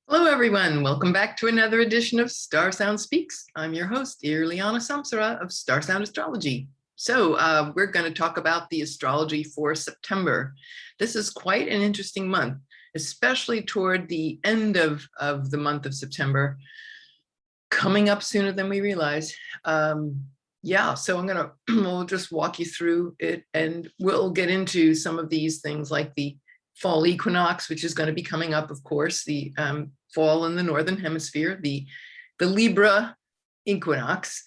Hello, everyone. Welcome back to another edition of StarSound Speaks. I'm your host, Irlianna of StarSound Astrology. So we're going to talk about the astrology for September. This is quite an interesting month, especially toward the end of the month of September, coming up sooner than we realize. So we'll just walk you through it, and we'll get into some of these things like the fall equinox, which is going to be coming up, of course, the fall in the Northern Hemisphere, the Libra equinox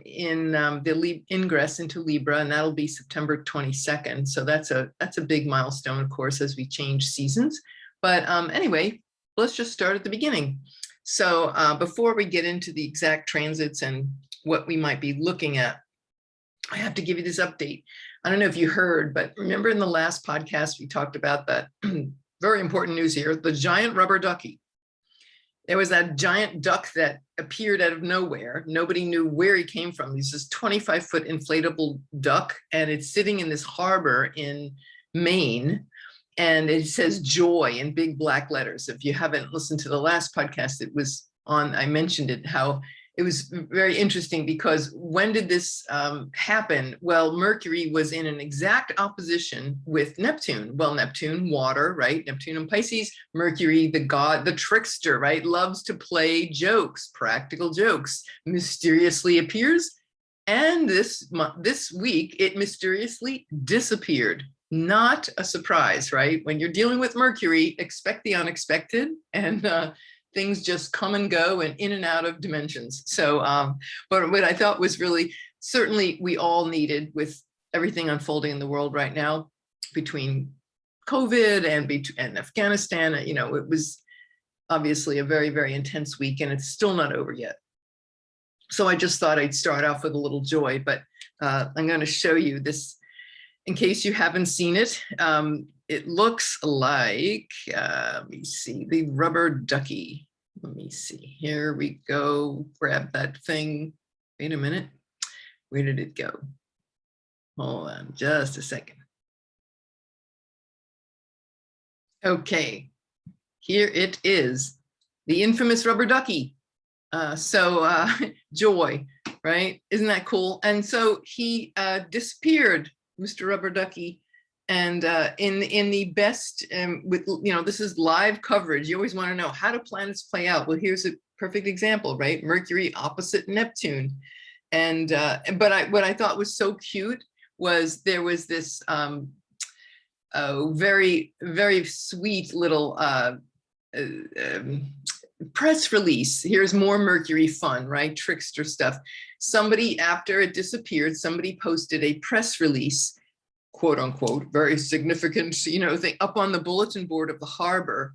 in the ingress into Libra, and that'll be September 22nd. So that's a big milestone, of course, as we change seasons. But anyway, let's just start at the beginning. So before we get into the exact transits and what we might be looking at, I have to give you this update. I don't know if you heard, but remember in the last podcast, we talked about that very important news here, the giant rubber ducky. There was that giant duck that appeared out of nowhere. Nobody knew where he came from. He's this 25-foot inflatable duck, and it's sitting in this harbor in Maine. And it says joy in big black letters. If you haven't listened to the last podcast, it was on, I mentioned it, how it was very interesting because when did this happen? Well, Mercury was in an exact opposition with Neptune. Well, Neptune, water, right? Neptune and Pisces, Mercury, the god, the trickster, right? Loves to play jokes, practical jokes, mysteriously appears. And this week, it mysteriously disappeared. Not a surprise, right? When you're dealing with Mercury, expect the unexpected, and things just come and go and in and out of dimensions. So, but what I thought was really, certainly we all needed, with everything unfolding in the world right now, between COVID and Afghanistan, you know, it was obviously a very, very intense week, and it's still not over yet. So I just thought I'd start off with a little joy, but I'm going to show you this in case you haven't seen it. It looks like, let me see, the rubber ducky. Let me see, here we go, grab that thing. Wait a minute, where did it go? Hold on just a second. Okay, here it is, the infamous rubber ducky. Joy, right? Isn't that cool? And so he disappeared, Mr. Rubber Ducky, and in the best, with, you know, this is live coverage. You always want to know, how do planets play out? Well, here's a perfect example, right? Mercury opposite Neptune, and what I thought was so cute was there was this very, very sweet little press release. Here's more Mercury fun, right? Trickster stuff. Somebody, after it disappeared, somebody posted a press release, quote unquote, very significant, you know, thing up on the bulletin board of the harbor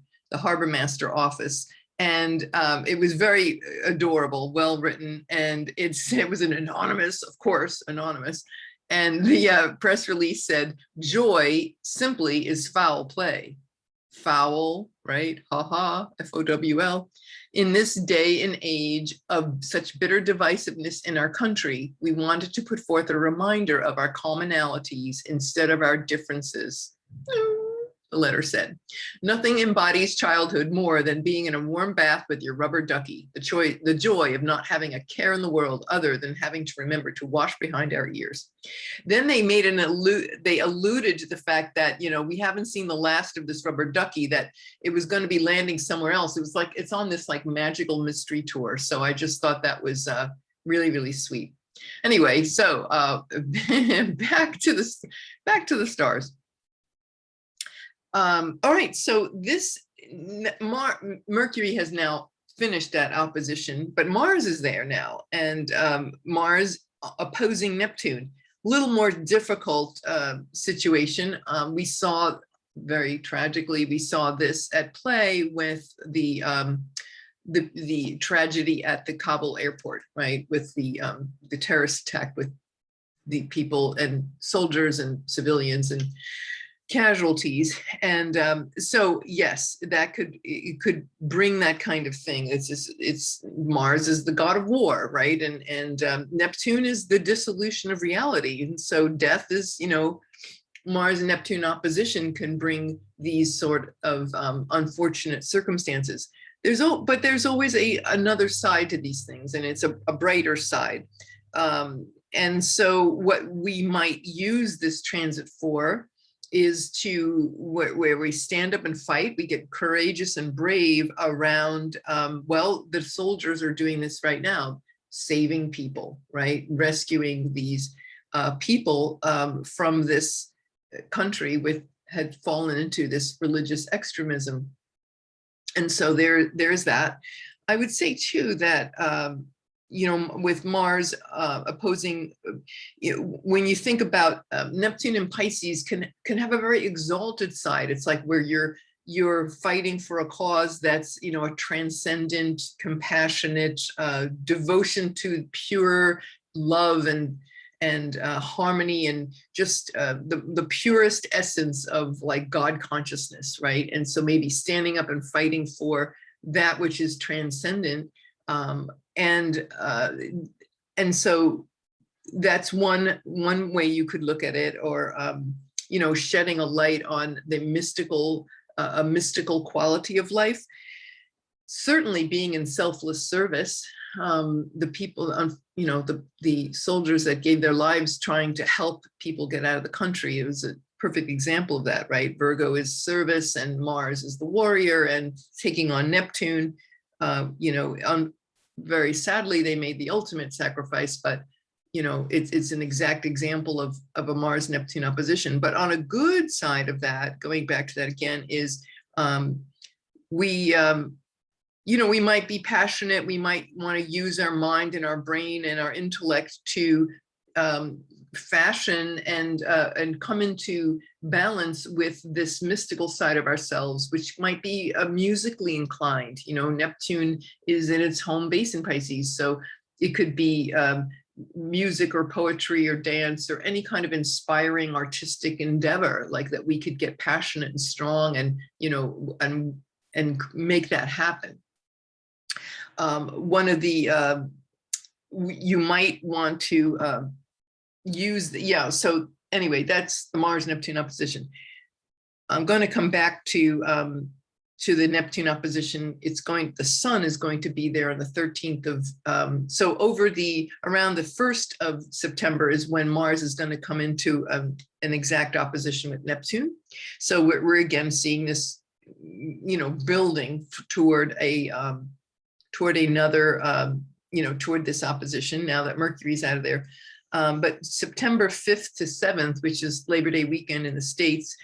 master office. And it was very adorable, well written, and it was an anonymous, of course, anonymous. And the press release said, joy simply is foul play. Foul, right? Ha-ha, F-O-W-L. In this day and age of such bitter divisiveness in our country, we wanted to put forth a reminder of our commonalities instead of our differences. The letter said, nothing embodies childhood more than being in a warm bath with your rubber ducky, the joy of not having a care in the world other than having to remember to wash behind our ears. Then they made they alluded to the fact that, you know, we haven't seen the last of this rubber ducky, that it was going to be landing somewhere else. It was like, it's on this like magical mystery tour. So I just thought that was really, really sweet. Anyway, so back to the stars. All right, so this Mercury has now finished that opposition, but Mars is there now, and Mars opposing Neptune. A little more difficult situation. We saw, very tragically, we saw this at play with the tragedy at the Kabul airport, right, with the terrorist attack, with the people and soldiers and civilians and casualties. And so yes, it could bring that kind of thing. It's Mars is the god of war, right? And Neptune is the dissolution of reality. And so death is, you know, Mars and Neptune opposition can bring these sort of unfortunate circumstances. but there's always another side to these things, and it's a brighter side. And so what we might use this transit for is to where we stand up and fight. We get courageous and brave around, well, the soldiers are doing this right now, saving people, right? Rescuing these people from this country had fallen into this religious extremism. And so there's that. I would say too that, you know, with Mars opposing, you know, when you think about Neptune and Pisces can have a very exalted side. It's like where you're fighting for a cause that's, you know, a transcendent, compassionate devotion to pure love and harmony, and just the purest essence of like God consciousness, right? And so maybe standing up and fighting for that which is transcendent, and so that's one way you could look at it, or you know, shedding a light on the mystical, a mystical quality of life. Certainly being in selfless service. The people, you know, the soldiers that gave their lives trying to help people get out of the country, it was a perfect example of that, right? Virgo is service and Mars is the warrior, and taking on Neptune, you know, very sadly, they made the ultimate sacrifice, but you know, it's an exact example of a Mars-Neptune opposition. But on a good side of that, going back to that again, is you know, we might be passionate, we might want to use our mind and our brain and our intellect to fashion and come into balance with this mystical side of ourselves, which might be musically inclined. You know, Neptune is in its home base in Pisces, so it could be music or poetry or dance or any kind of inspiring artistic endeavor, like that we could get passionate and strong and, you know, and make that happen. One of the, you might want to use, so anyway, that's the Mars-Neptune opposition. I'm going to come back to the Neptune opposition. The sun is going to be there on the 13th of, so around the 1st of September is when Mars is going to come into an exact opposition with Neptune. So we're again seeing this, you know, building toward another, you know, toward this opposition now that Mercury's out of there. But September 5th to 7th, which is Labor Day weekend in the States,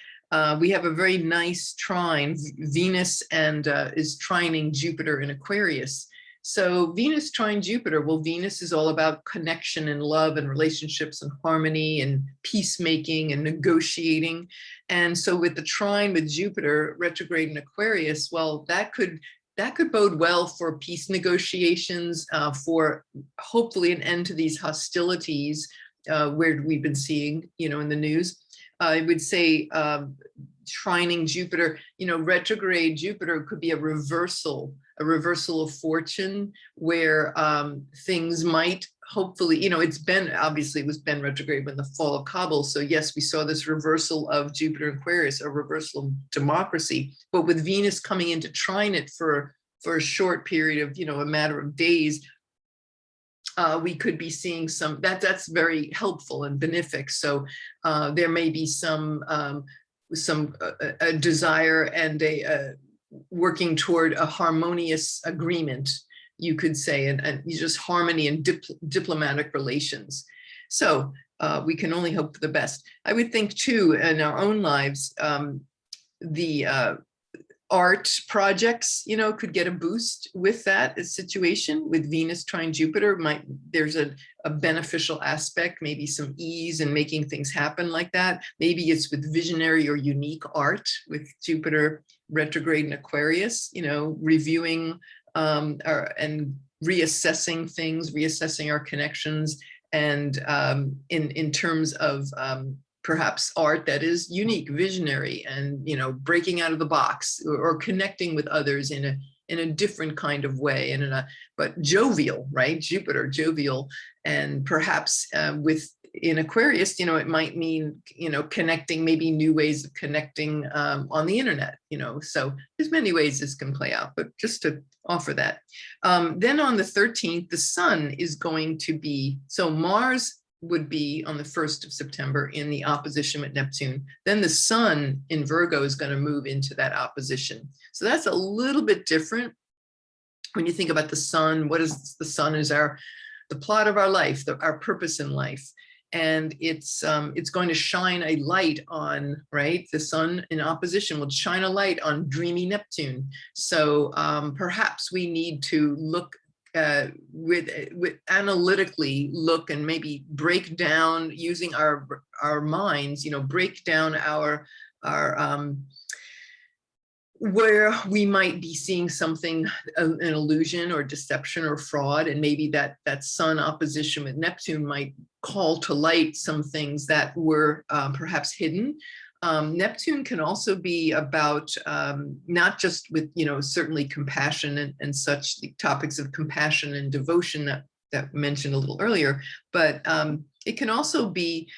we have a very nice trine. Venus is trining Jupiter in Aquarius. So Venus trine Jupiter, well, Venus is all about connection and love and relationships and harmony and peacemaking and negotiating. And so with the trine with Jupiter retrograde in Aquarius, well, that could bode well for peace negotiations, for hopefully an end to these hostilities where we've been seeing, you know, in the news. I would say trining Jupiter, you know, retrograde Jupiter could be a reversal of fortune, where things might hopefully, you know, obviously it was been retrograde when the fall of Kabul. So yes, we saw this reversal of Jupiter and Aquarius, a reversal of democracy. But with Venus coming in to trine it for a short period of, you know, a matter of days, we could be seeing that's very helpful and benefic. So there may be some a desire and a working toward a harmonious agreement, you could say, and just harmony and diplomatic relations. So we can only hope for the best. I would think too, in our own lives, the art projects, you know, could get a boost with that situation. With Venus trine Jupiter, there's a beneficial aspect, maybe some ease in making things happen like that. Maybe it's with visionary or unique art with Jupiter retrograde in Aquarius, you know, reviewing and reassessing things, reassessing our connections, and in terms of perhaps art that is unique, visionary, and, you know, breaking out of the box or connecting with others in a different kind of way, and but jovial, right? Jupiter, jovial, and perhaps with in Aquarius, it might mean, connecting, maybe new ways of connecting on the internet, so there's many ways this can play out, but just to offer that. Then on the 13th, the sun is going to be, so Mars would be on the 1st of September in the opposition with Neptune. Then the sun in Virgo is going to move into that opposition. So that's a little bit different. When you think about the sun, what is the sun is the plot of our life, our purpose in life. And it's going to shine a light on, right? The sun in opposition will shine a light on dreamy Neptune. So perhaps we need to look with analytically look and maybe break down using our minds, break down our where we might be seeing something, an illusion or deception or fraud, and maybe that sun opposition with Neptune might call to light some things that were perhaps hidden. Neptune can also be about not just with, certainly compassion and such, the topics of compassion and devotion that mentioned a little earlier, but it can also be,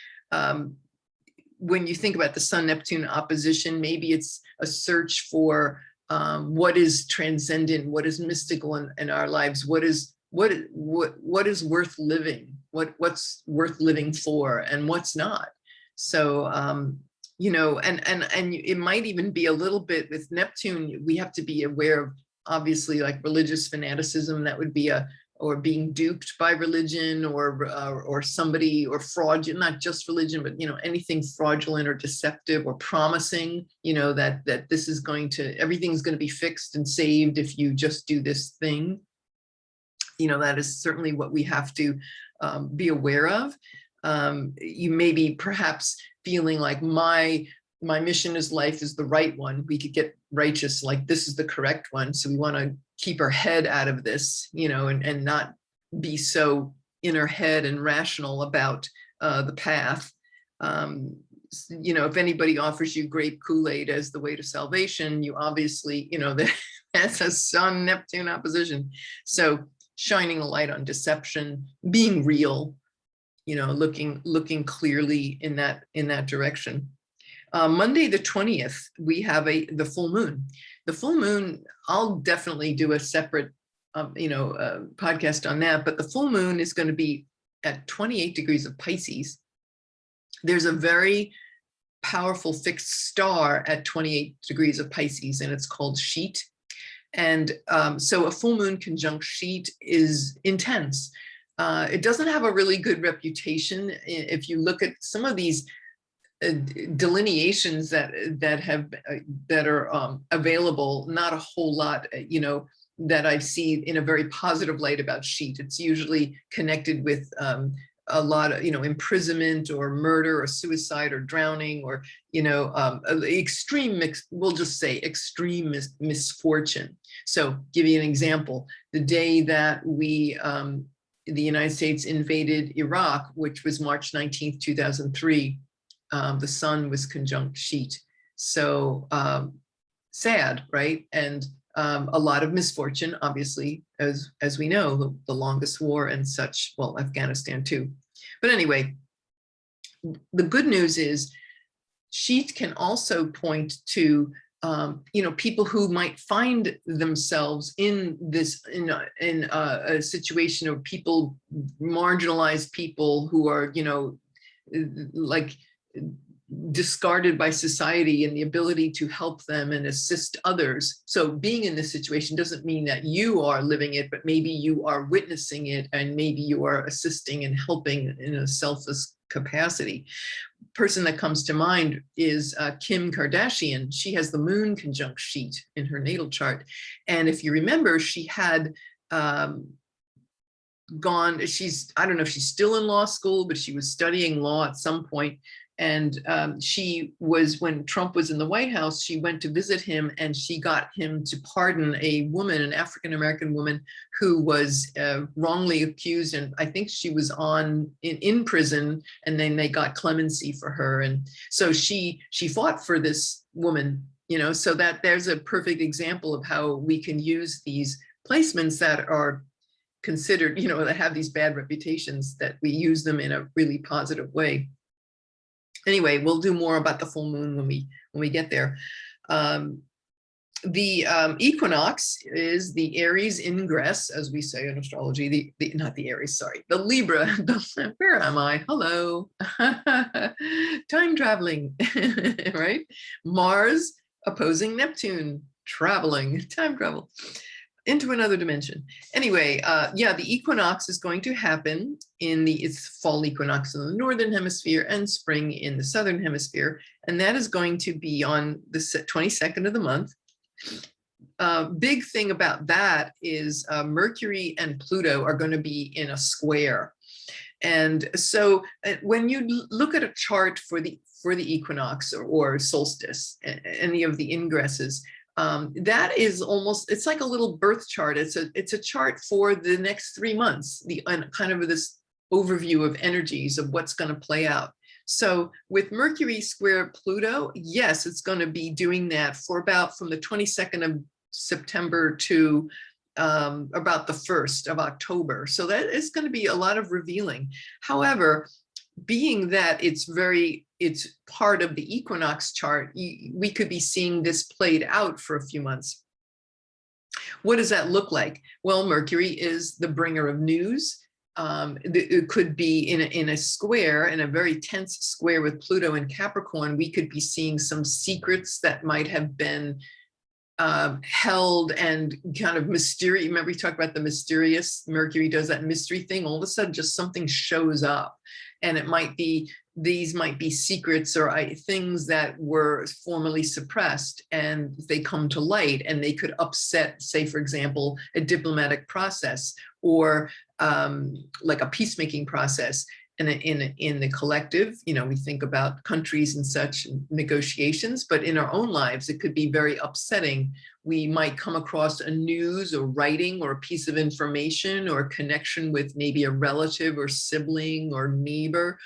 when you think about the Sun-Neptune opposition, maybe it's a search for what is transcendent, what is mystical in our lives, what is worth living, what's worth living for, and what's not. So and it might even be a little bit with Neptune. We have to be aware of, obviously, like religious fanaticism. That would be or being duped by religion, or somebody, or fraud, not just religion, but anything fraudulent or deceptive or promising, that this is everything's going to be fixed and saved if you just do this thing. That is certainly what we have to be aware of. You may be perhaps feeling like my mission is life is the right one. We could get righteous, like this is the correct one. So we want to keep our head out of this, and not be so in our head and rational about the path. If anybody offers you grape Kool-Aid as the way to salvation, you obviously, that's a Sun-Neptune opposition. So shining a light on deception, being real, looking clearly in that direction. Monday the 20th, we have the full moon. The full moon, I'll definitely do a separate, podcast on that, but the full moon is going to be at 28 degrees of Pisces. There's a very powerful fixed star at 28 degrees of Pisces, and it's called Sheet. And so a full moon conjunct Sheet is intense. It doesn't have a really good reputation. If you look at some of these delineations that are available, not a whole lot, that I see in a very positive light about Sheet. It's usually connected with a lot of, imprisonment or murder or suicide or drowning, or, extreme we'll just say extreme misfortune. So give you an example. The day that the United States invaded Iraq, which was March 19th, 2003, the sun was conjunct Sheet. So sad, right? And a lot of misfortune, obviously, as we know, the longest war and such, well, Afghanistan too. But anyway, the good news is Sheet can also point to people who might find themselves in a situation of marginalized people who are, like discarded by society, and the ability to help them and assist others. So being in this situation doesn't mean that you are living it, but maybe you are witnessing it, and maybe you are assisting and helping in a selfless capacity. Person that comes to mind is Kim Kardashian. She has the moon conjunct Sheet in her natal chart. And if you remember, she had I don't know if she's still in law school, but she was studying law at some point. And she was, when Trump was in the White House, she went to visit him, and she got him to pardon a woman, an African-American woman, who was wrongly accused. And I think she was in prison, and then they got clemency for her. And so she fought for this woman, so that there's a perfect example of how we can use these placements that are considered, that have these bad reputations, that we use them in a really positive way. Anyway, we'll do more about the full moon when we get there. The equinox is the Aries ingress, as we say in astrology, not the Aries, sorry, the Libra, where am I? Hello, time traveling, right? Mars opposing Neptune, traveling, time travel into another dimension. Anyway, yeah, the equinox is going to happen it's fall equinox in the northern hemisphere and spring in the southern hemisphere. And that is going to be on the 22nd of the month. Big thing about that is Mercury and Pluto are going to be in a square. And so when you look at a chart for the equinox or solstice, any of the ingresses, that is almost, it's like a little birth chart. It's a chart for the next 3 months, kind of this overview of energies of what's going to play out. So with Mercury square Pluto, yes, it's going to be doing that for about from the 22nd of September to about the 1st of October. So that is going to be a lot of revealing. However, being that it's part of the equinox chart, we could be seeing this played out for a few months. What does that look like? Well, Mercury is the bringer of news. It could be in a square, in a very tense square with Pluto and Capricorn. We could be seeing some secrets that might have been held and kind of mysterious. Remember we talked about the mysterious, Mercury does that mystery thing. All of a sudden just something shows up, and it might be, these might be secrets or things that were formerly suppressed, and they come to light, and they could upset, say, for example, a diplomatic process or like a peacemaking process. And in the collective, we think about countries and such and negotiations, but in our own lives, it could be very upsetting. We might come across a news or writing or a piece of information or a connection with maybe a relative or sibling or neighbor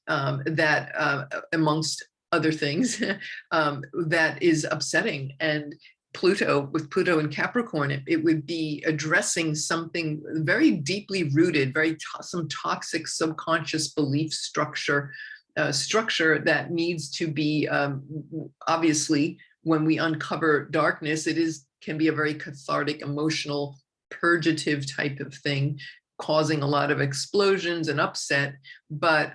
that amongst other things that is upsetting. And with Pluto and Capricorn, it would be addressing something very deeply rooted, some toxic subconscious belief structure that needs to be, obviously, when we uncover darkness, can be a very cathartic, emotional, purgative type of thing, causing a lot of explosions and upset, but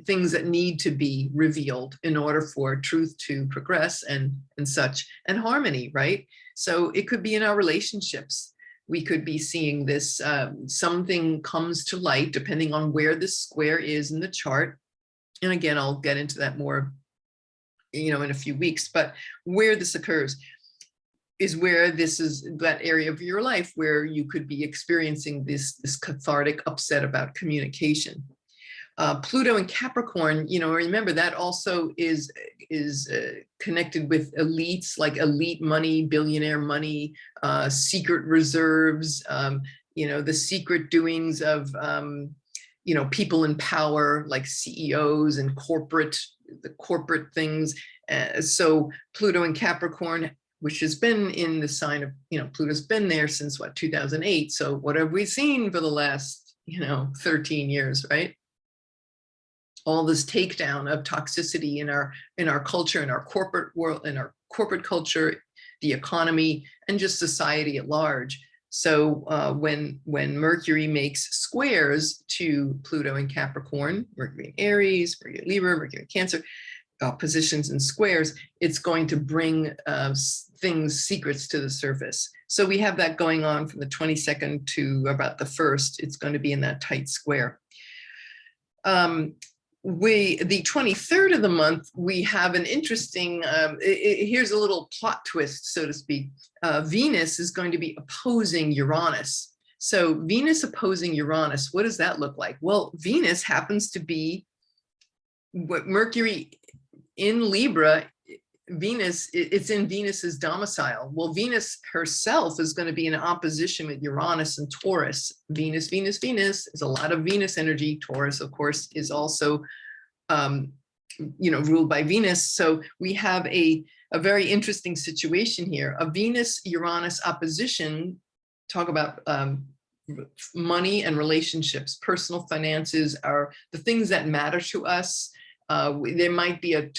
things that need to be revealed in order for truth to progress and such, and harmony, right? So it could be in our relationships. We could be seeing this, something comes to light depending on where this square is in the chart. And again, I'll get into that more, in a few weeks, but where this occurs is where this is that area of your life where you could be experiencing this cathartic upset about communication. Pluto and Capricorn, remember that also is connected with elites, like elite money, billionaire money, secret reserves, the secret doings of, people in power, like CEOs and the corporate things. So Pluto and Capricorn, which has been in the sign of, Pluto's been there since 2008. So what have we seen for the last, 13 years, right? All this takedown of toxicity in our culture, in our corporate world, in our corporate culture, the economy, and just society at large. So when Mercury makes squares to Pluto and Capricorn, Mercury in Aries, Mercury in Libra, Mercury in Cancer, positions and squares, it's going to bring secrets to the surface. So we have that going on from the 22nd to about the 1st. It's going to be in that tight square. The 23rd of the month, we have an interesting, here's a little plot twist, so to speak. Venus is going to be opposing Uranus. So Venus opposing Uranus, what does that look like? Well, Venus happens to be what Mercury in Libra, Venus, it's in Venus's domicile. Well, Venus herself is going to be in opposition with Uranus and Taurus. Venus, Venus, Venus is a lot of Venus energy. Taurus, of course, is also, ruled by Venus. So we have a very interesting situation here. A Venus-Uranus opposition, talk about money and relationships, personal finances are the things that matter to us. There might be a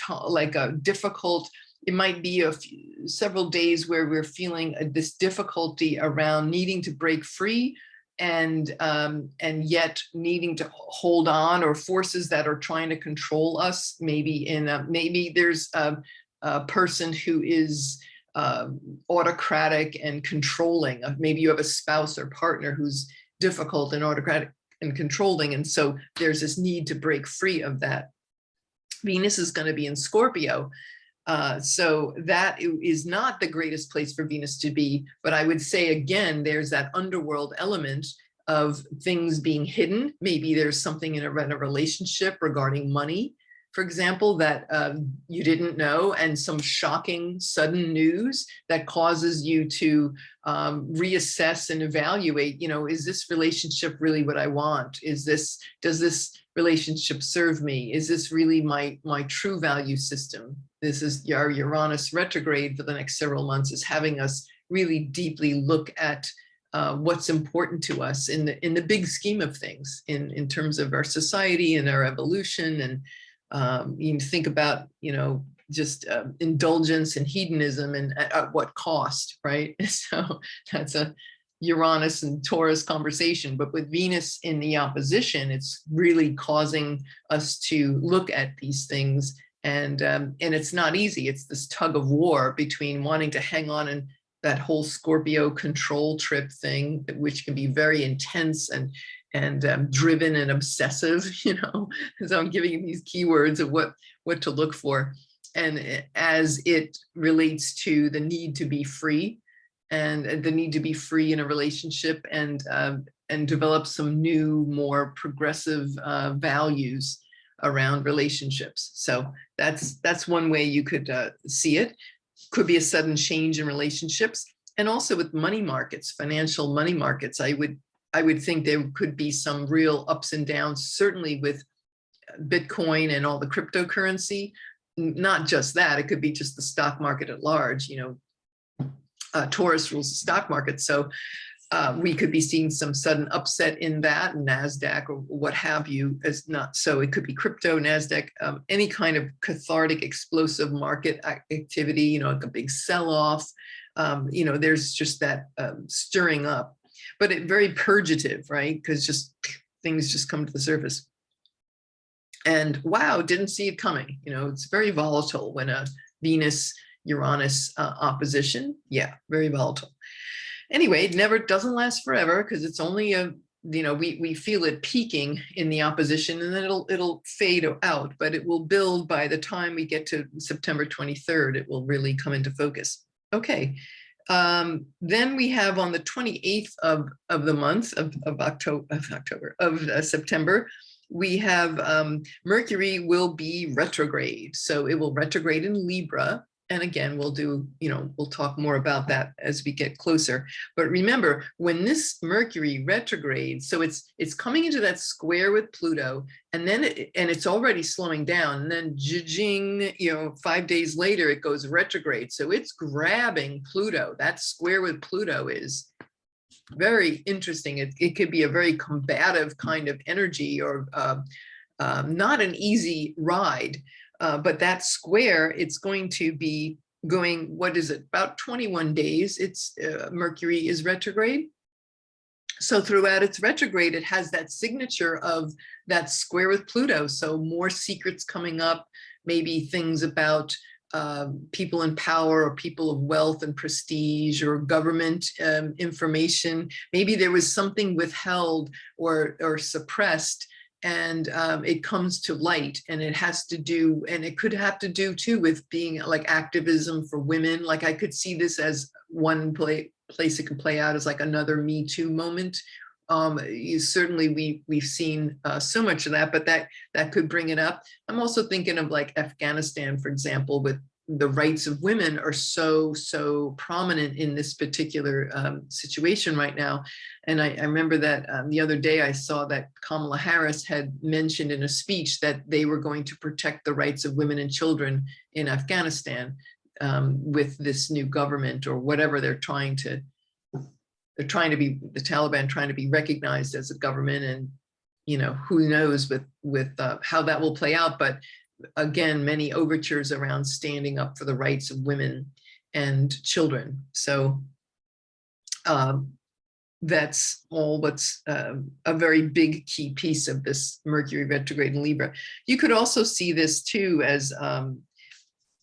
difficult, it might be several days where we're feeling this difficulty around needing to break free and yet needing to hold on, or forces that are trying to control us. Maybe there's a person who is autocratic and controlling. Maybe you have a spouse or partner who's difficult and autocratic and controlling, and so there's this need to break free of that. Venus is going to be in Scorpio, so that is not the greatest place for Venus to be. But I would say, again, there's that underworld element of things being hidden. Maybe there's something in a relationship regarding money, for example, that you didn't know, and some shocking sudden news that causes you to reassess and evaluate, is this relationship really what I want? Does this relationship serve me? Is this really my true value system? This is our Uranus retrograde for the next several months, is having us really deeply look at what's important to us in the big scheme of things, in terms of our society and our evolution. And you think about, just indulgence and hedonism, and at what cost, right? So that's a Uranus and Taurus conversation. But with Venus in the opposition, it's really causing us to look at these things. And it's not easy. It's this tug of war between wanting to hang on, and that whole Scorpio control trip thing, which can be very intense and driven and obsessive, So I'm giving you these keywords of what to look for. And as it relates to the need to be free, and the need to be free in a relationship, and develop some new, more progressive values around relationships. So that's one way you could see it. Could be a sudden change in relationships, and also with money markets, financial money markets. I would think there could be some real ups and downs, certainly with Bitcoin and all the cryptocurrency. Not just that, it could be just the stock market at large. Taurus rules the stock market, so we could be seeing some sudden upset in that, NASDAQ or what have you. As not so, it could be crypto, NASDAQ, any kind of cathartic, explosive market activity. Like a big sell-off. There's just that stirring up, but very purgative, right? Because just things just come to the surface. And wow, didn't see it coming. It's very volatile when a Venus-Uranus opposition. Yeah, very volatile. Anyway, it doesn't last forever, because it's only we feel it peaking in the opposition, and then it'll fade out, but it will build. By the time we get to September 23rd, it will really come into focus. Okay. Then we have on the 28th of the month of September, we have Mercury will be retrograde. So it will retrograde in Libra. And again, we'll talk more about that as we get closer. But remember, when this Mercury retrograde, so it's coming into that square with Pluto, and then it's already slowing down. And then jing, 5 days later, it goes retrograde. So it's grabbing Pluto. That square with Pluto is very interesting. It could be a very combative kind of energy, or not an easy ride. But that square, it's going to be going, what is it, about 21 days. Mercury is retrograde. So throughout its retrograde, it has that signature of that square with Pluto. So more secrets coming up, maybe things about people in power, or people of wealth and prestige, or government information. Maybe there was something withheld or suppressed, and it comes to light, and it has to do, and it could have to do too with being like activism for women. Like I could see this as one place it could play out as like another Me Too moment. Certainly we've seen so much of that, but that could bring it up. I'm also thinking of like Afghanistan, for example, with the rights of women are so prominent in this particular situation right now. And I remember that the other day I saw that Kamala Harris had mentioned in a speech that they were going to protect the rights of women and children in Afghanistan with this new government, or whatever they're trying to they're trying to be, the Taliban trying to be recognized as a government, and who knows with how that will play out. But again, many overtures around standing up for the rights of women and children. So that's all what's a very big key piece of this Mercury retrograde in Libra. You could also see this too as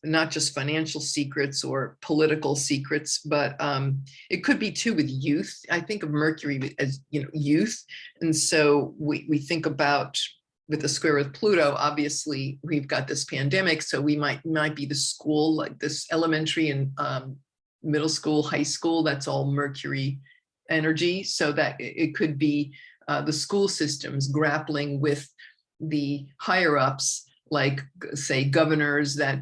not just financial secrets or political secrets, but it could be too with youth. I think of Mercury as, youth. And so we think about, with the square with Pluto, obviously we've got this pandemic, so we might be the school, like this elementary and middle school, high school, that's all Mercury energy. So that it could be the school systems grappling with the higher ups, like say governors that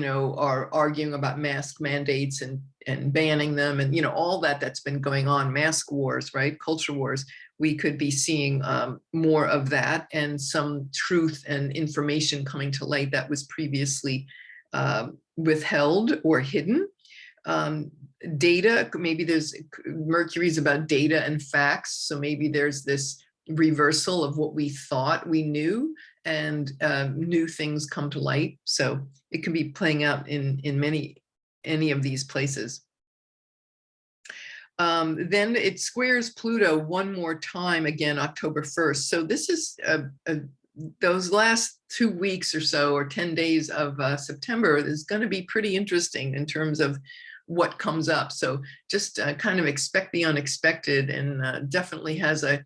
are arguing about mask mandates and banning them, and all that's been going on, mask wars, right, culture wars. We could be seeing more of that, and some truth and information coming to light that was previously withheld or hidden. Data, maybe there's Mercury's about data and facts, so maybe there's this reversal of what we thought we knew, and new things come to light. So it can be playing out in any of these places. Then it squares Pluto one more time again, October 1st. So this is those last 2 weeks or so, or 10 days of September is going to be pretty interesting in terms of what comes up. So just kind of expect the unexpected, and definitely has a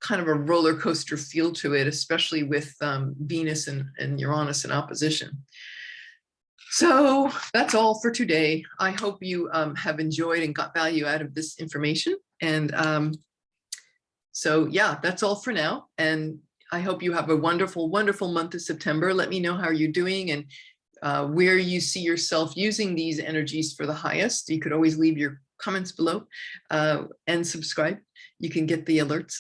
kind of a roller coaster feel to it, especially with Venus and Uranus in opposition. So that's all for today. I hope you have enjoyed and got value out of this information. And so yeah, that's all for now. And I hope you have a wonderful, wonderful month of September. Let me know how you're doing, and where you see yourself using these energies for the highest. You could always leave your comments below, and subscribe. You can get the alerts.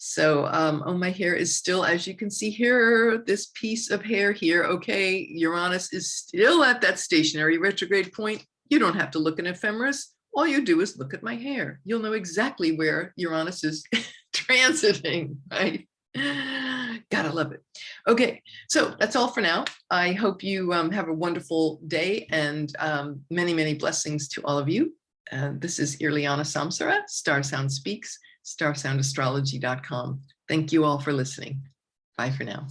So, oh, my hair is still, as you can see here, this piece of hair here. Okay, Uranus is still at that stationary retrograde point. You don't have to look at ephemeris. All you do is look at my hair. You'll know exactly where Uranus is transiting, right? Gotta love it. Okay, so that's all for now. I hope you have a wonderful day, and many, many blessings to all of you. This is Irlianna Samsara, StarSound Speaks, StarSoundastrology.com. Thank you all for listening. Bye for now.